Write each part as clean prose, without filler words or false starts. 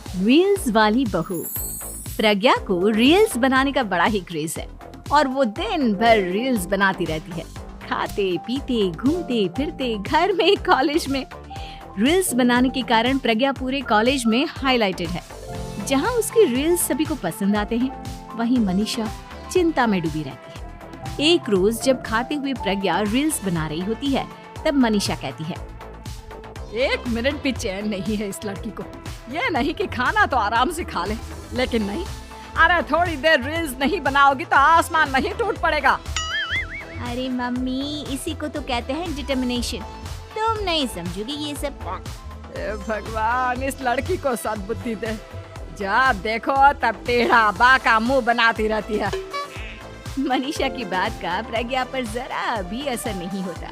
Reels वाली बहू। प्रज्ञा को रील्स बनाने का बड़ा ही क्रेज है और वो दिन भर रील्स बनाती रहती है। खाते पीते घूमते फिरते घर में कॉलेज में रील्स बनाने के कारण प्रज्ञा पूरे कॉलेज में हाईलाइटेड है। जहां उसकी रील्स सभी को पसंद आते हैं, वहीं मनीषा चिंता में डूबी रहती है। एक रोज जब खाते हुए प्रज्ञा रील्स बना रही होती है, तब मनीषा कहती है, 1 मिनट भी चैन नहीं है इस लड़की को। ये नहीं कि खाना तो आराम से खा ले, लेकिन नहीं, अरे थोड़ी देर रील्स नहीं बनाओगी तो आसमान नहीं टूट पड़ेगा। अरे मम्मी, इसी को तो कहते हैं डिटर्मिनेशन। तुम नहीं समझोगी ये सब। ए भगवान, इस लड़की को सद्बुद्धि दे। जब देखो तब टेढ़ा बाका मुंह बनाती रहती है। मनीषा की बात का प्रज्ञा पर जरा भी असर नहीं होता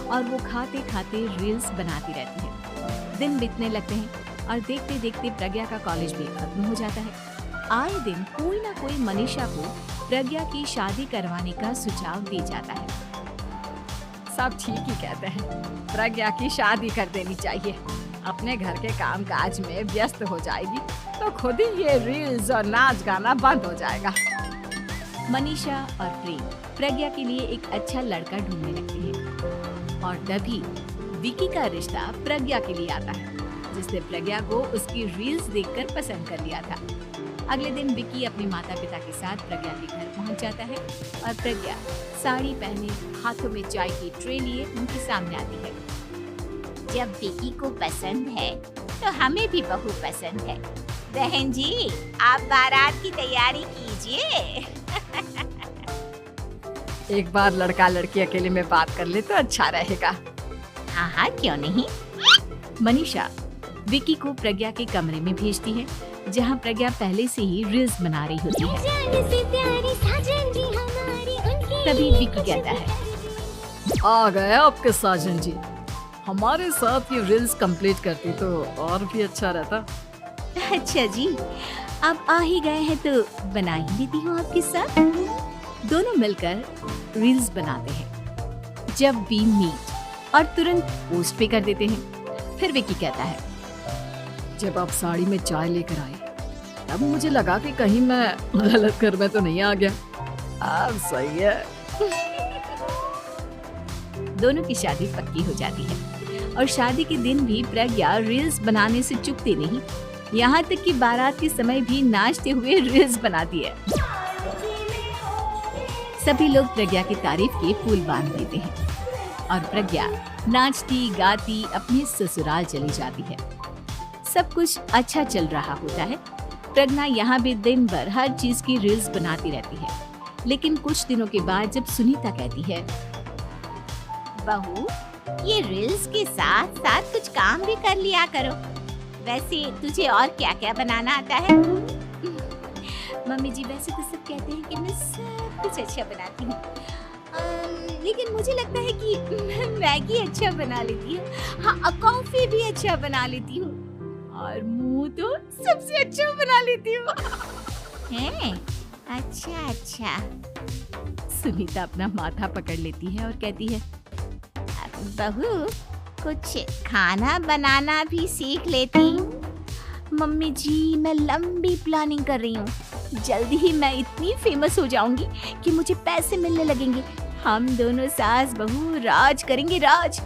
और वो खाते खाते रील्स बनाती रहती है। दिन बीतने लगते हैं और देखते देखते प्रज्ञा का कॉलेज भी खत्म हो जाता है। आए दिन कोई ना कोई मनीषा को प्रज्ञा की शादी करवाने का सुझाव दे जाता है। सब ठीक ही कहते हैं, प्रज्ञा की शादी कर देनी चाहिए। अपने घर के काम काज में व्यस्त हो जाएगी तो खुद ही ये रील्स और नाच गाना बंद हो जाएगा। मनीषा और प्रेम प्रज्ञा के लिए एक अच्छा लड़का ढूंढने लगते हैं और तभी विकी का रिश्ता प्रज्ञा के लिए आता है, जिसने प्रज्ञा को उसकी रील्स देखकर पसंद कर लिया था। अगले दिन विकी अपने माता पिता के साथ प्रज्ञा के घर पहुंच जाता है और प्रज्ञा साड़ी पहने हाथों में चाय की ट्रे लिए उनके सामने आती है। जब विकी को पसंद है तो हमें भी बहू पसंद है। बहन जी, आप बारात की तैयारी कीजिए। एक बार लड़का लड़की अकेले में बात कर ले तो अच्छा रहेगा। हाँ हाँ, क्यों नहीं। मनीषा विकी को प्रज्ञा के कमरे में भेजती है, जहां प्रज्ञा पहले से ही रील्स बना रही होती है। तभी विकी कहता है, आ गए आपके साजन जी। हमारे साथ ये रील्स कंप्लीट करती तो और भी अच्छा रहता। अच्छा जी, अब आ ही गए हैं तो बना ही देती हूँ आपके साथ। दोनों मिलकर रील्स बनाते हैं। जब वी मीट और तुरंत पोस्ट पे कर देते हैं। फिर विकी कहता है, जब आप साड़ी में चाय लेकर आए तब मुझे लगा कि कहीं मैं गलत घर में तो नहीं आ गया। अब सही है। दोनों की शादी पक्की हो जाती है और शादी के दिन भी प्रज्ञा रील्स बनाने से चूकती नहीं। यहाँ तक कि बारात के समय भी नाचते हुए रील्स बनाती है। सभी लोग प्रज्ञा की तारीफ के फूल बांध देते हैं और प्रज्ञा नाचती गाती अपने ससुराल चली जाती है। सब कुछ अच्छा चल रहा होता है। प्रज्ञा यहाँ भी दिन भर हर चीज की रील्स बनाती रहती है। लेकिन कुछ दिनों के बाद जब सुनीता कहती है, बहू, ये रील्स के साथ साथ कुछ काम भी कर लिया करो। वैसे तुझे और क्या क्या बनाना आता है? मम्मी जी, वैसे तो सब कहते हैं कि मैं सब कुछ अच्छा बनाती हूँ, लेकिन मुझे लगता है कि मैं मैगी अच्छा बना लेती हूँ। हाँ, कॉफी भी अच्छा बना लेती हूँ और मुंह तो सबसे अच्छा बना लेती हूँ। हैं? अच्छा अच्छा। सुनीता अपना माथा पकड़ लेती है और कहती है, बहू, कुछ खाना बनाना भी सीख लेती। मम्मी जी, मैं लंबी प्लानिंग कर रही हूँ। जल्दी ही मैं इतनी फेमस हो जाऊंगी कि मुझे पैसे मिलने लगेंगे। हम दोनों सास बहू राज करेंगे, राज।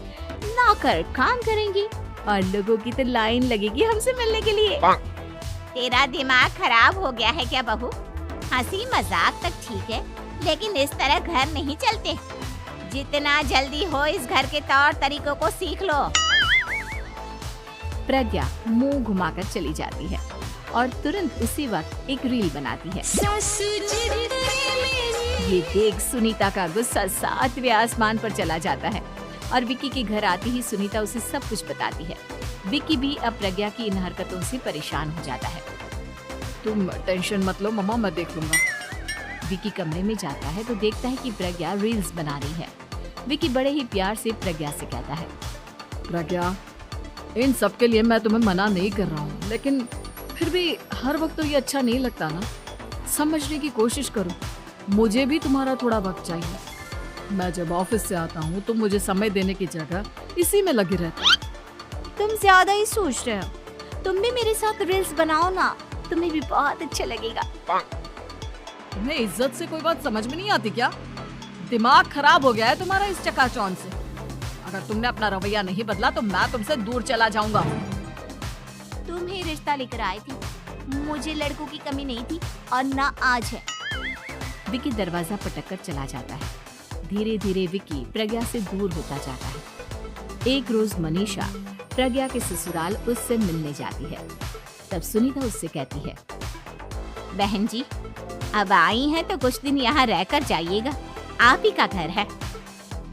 नौकर काम करेंगे और लोगों की तो लाइन लगेगी हमसे मिलने के लिए। तेरा दिमाग खराब हो गया है क्या बहू? हंसी मजाक तक ठीक है, लेकिन इस तरह घर नहीं चलते। जितना जल्दी हो इस घर के तौर तरीकों को सीख लो। प्रज्ञा मुंह घुमाकर चली जाती है और तुरंत उसी वक्त एक रील बनाती है। ये देख सुनीता का गुस्सा 7वें आसमान पर चला जाता है और विकी के घर आती ही सुनीता उसे सब कुछ बताती है। विकी भी अब प्रज्ञा की इन हरकतों से परेशान हो जाता है। तुम टेंशन मत लो मम्मा, मैं देख लूंगा। विकी कमरे में जाता है तो देखता है कि प्रज्ञा रील्स बना रही है। विकी बड़े ही प्यार से प्रज्ञा से कहता है, प्रज्ञा, इन सब के लिए मैं तुम्हें मना नहीं कर रहा हूँ, लेकिन फिर भी हर वक्त तो ये अच्छा नहीं लगता ना। समझने की कोशिश करो, मुझे भी तुम्हारा थोड़ा वक्त चाहिए। मैं जब ऑफिस से आता हूँ तो मुझे समय देने की जगह इसी में लगी रहती। तुम ज्यादा ही सोच रहे हो। तुम भी मेरे साथ रील्स बनाओ ना, तुम्हें भी बहुत अच्छा लगेगा। तुम्हें इज्जत से कोई बात समझ में नहीं आती क्या? दिमाग खराब हो गया है तुम्हारा इस चकाचौंध से। अगर तुमने अपना रवैया नहीं बदला तो मैं तुमसे दूर चला जाऊंगा। तुम ही रिश्ता लेकर आए थे, मुझे लड़कों की कमी नहीं थी और ना आज है। विकी दरवाजा पटककर चला जाता है। धीरे धीरे विकी प्रज्ञा से दूर होता जाता है। एक रोज मनीषा प्रज्ञा के ससुराल उससे मिलने जाती है। तब सुनीता उससे कहती है, बहन जी, अब आई हैं तो कुछ दिन यहाँ रहकर जाइएगा, आप ही का घर है।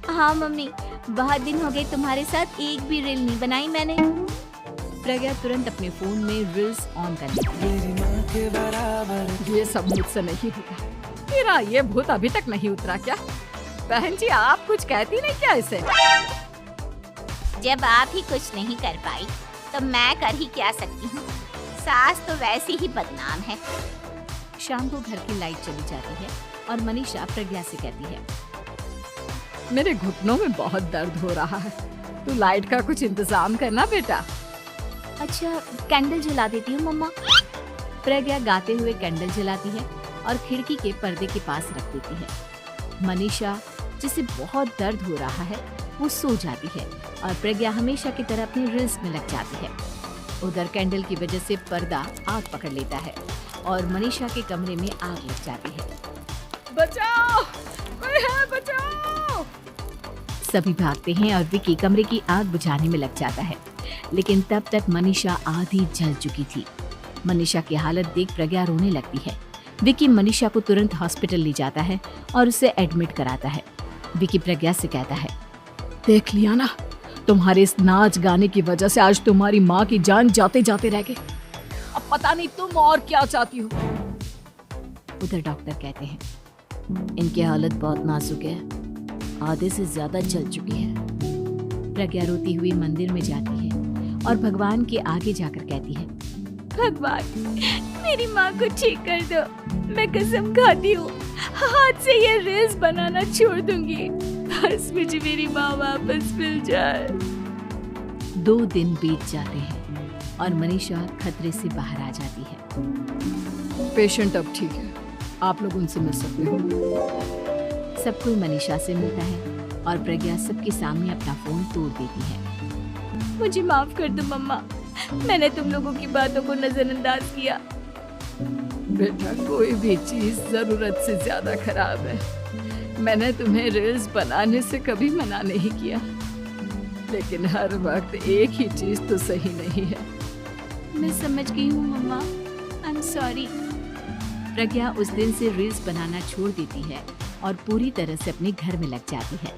हाँ मम्मी, बहुत दिन हो गए तुम्हारे साथ एक भी रील नहीं बनाई मैंने। प्रज्ञा तुरंत अपने फोन में रील्स ऑन कर लेती है। ये सब मुझसे नहीं होगा। मेरा ये भूत अभी तक नहीं उतरा क्या? बहन जी, आप कुछ कहती नहीं क्या इसे? जब आप ही कुछ नहीं कर पाई तो मैं कर ही क्या सकती हूँ। सास तो वैसे ही बदनाम है। शाम को घर की लाइट चली जाती है और मनीषा प्रज्ञा से कहती है, मेरे घुटनों में बहुत दर्द हो रहा है, तू लाइट का कुछ इंतजाम करना बेटा। अच्छा, कैंडल जला देती हूँ मम्मा। प्रज्ञा गाते हुए कैंडल जलाती है और खिड़की के पर्दे के पास रख देती है। मनीषा, जिसे बहुत दर्द हो रहा है, वो सो जाती है और प्रज्ञा हमेशा की तरह अपनी रील्स में लग जाती है। उधर कैंडल की वजह से पर्दा आग पकड़ लेता है और मनीषा के कमरे में आग लग जाती है। बचाओ, कोई है, बचाओ। सभी भागते हैं और विकी कमरे की आग बुझाने में लग जाता है, लेकिन तब तक मनीषा आधी जल चुकी थी। मनीषा की हालत देख प्रज्ञा रोने लगती है। विकी मनीषा को तुरंत हॉस्पिटल ले जाता है और उसे एडमिट कराता है। विकी प्रज्ञा से कहता है, देख लिया ना, तुम्हारे इस नाच गाने की वजह से आज तुम्हारी माँ की जान जाते जाते रह गई। अब पता नहीं तुम और क्या चाहती हो। उधर डॉक्टर कहते हैं, इनकी हालत बहुत नाजुक है, आधे से ज्यादा जल चुकी है। प्रज्ञा रोती हुई मंदिर में जाती है और भगवान के आगे जाकर कहती है, भगवान, मेरी माँ को ठीक कर दो। मैं कसम खाती हूँ, हाथ से ये रील्स बनाना छोड़ दूंगी। बस मुझे मेरी माँ वापस मिल जाए। 2 दिन बीत जाते हैं और मनीषा खतरे से बाहर आ जाती है। पेशेंट अब ठीक है, आप लोग उनसे मिल सकते हो। सब कोई मनीषा से मिलता है और प्रज्ञा सबके सामने अपना फोन तोड़ देती है। मुझे माफ कर दो मम्मा, मैंने तुम लोगों की बातों को नजरअंदाज किया। बेटा, कोई भी चीज जरूरत से ज्यादा खराब है। मैंने तुम्हें रील्स बनाने से कभी मना नहीं किया, लेकिन हर वक्त एक ही चीज तो सही नहीं है। मैं समझ गई हूँ मम्मा, आई एम सॉरी। प्रज्ञा उस दिन से रील्स बनाना छोड़ देती है और पूरी तरह से अपने घर में लग जाती है।